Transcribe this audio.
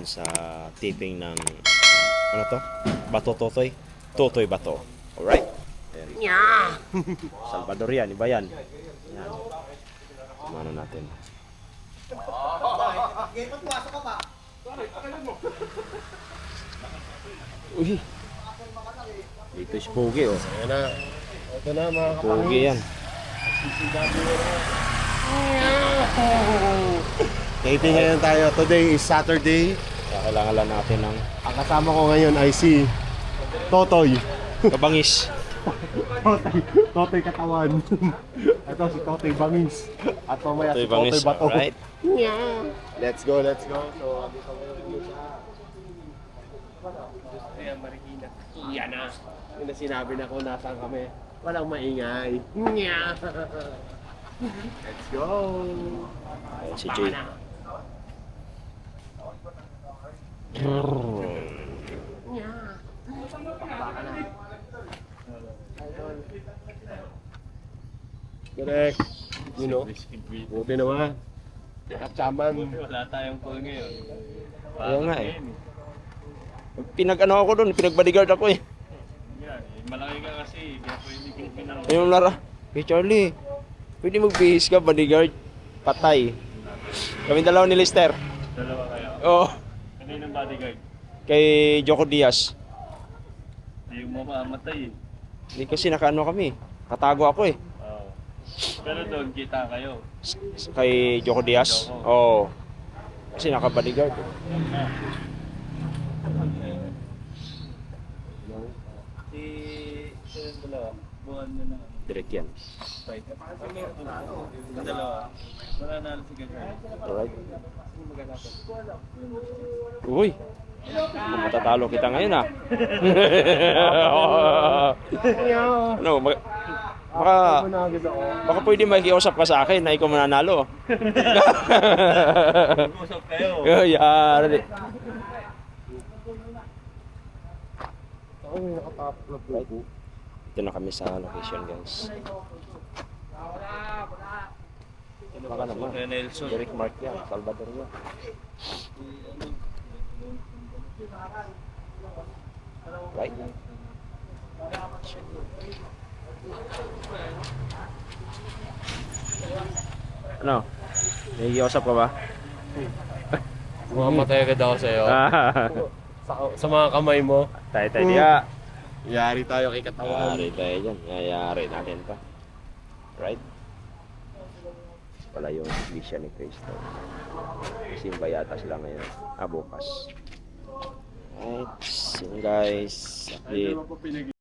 ngayon sa tipping ng ano to? Bato Totoy? Totoy Bato. Alright? Ayan. Salvadorian, iba yan. Ayan. Ano natin? Uy! Dito si Pogi, oh. Ayan na. Ito na mga Pogi yan. Dating ngayon tayo. Today is Saturday. Kaya kailangan lang natin ng Ang kasama ko ngayon ay si Totoy. kabangis. Totoy katawan. Ito si Totoy Bangis. At mamaya Totoy si Bangis, Totoy Bato. alright? Let's go, let's go. So, dito ngayon sa Marikina. Yan na. Yung na sinabi na ko nasaan kami. Walang maingay. Let's go. Ayan si Jay. Correct. You know, buti naman. Katsaman. Wala tayong call ngayon. Oo nga eh. Pinag-ano ako doon, pinag-bodyguard ako eh. Yan, malaki ka kasi. Kaya pwede kong pinang... Ayun Lara, hey Charlie, pwede magbihis ka, bodyguard. Patay. Kami dalawa ni Lester. Dalawa kayo. Oo. Kaninang bodyguard? Kay Joko Diaz. Hindi mo mamatay eh. Hindi kasi nakaano kami. Katago ako eh. Oo. Pero doon kita kayo. Kay Joko Diaz. Oo. Kasi naka-bodyguard. Si dalawa, buwan nyo na. Direct yan. Fight. Yung dalawa, wala na si Gagawin. Alright. Uy. Kung matatalo kita ngayon ah. Ano, baka pwede makikiusap ka sa akin na ikaw mananalo. Usap kayo. Yari. Right. Ito na kami sa location guys. Baka naman. Nelson. Derek Mark yan, Salvador yan. Right? Ano? Nakikiusap ka ba? Mamatay ka daw sa'yo. Sa mga kamay mo. Tayo diya. Yari tayo kay katawan. Yari tayo dyan. Yayari natin pa. Right? Wala yung iglesia ni Cristo. Simba yata sila ngayon. Bukas. Right. So guys. Update.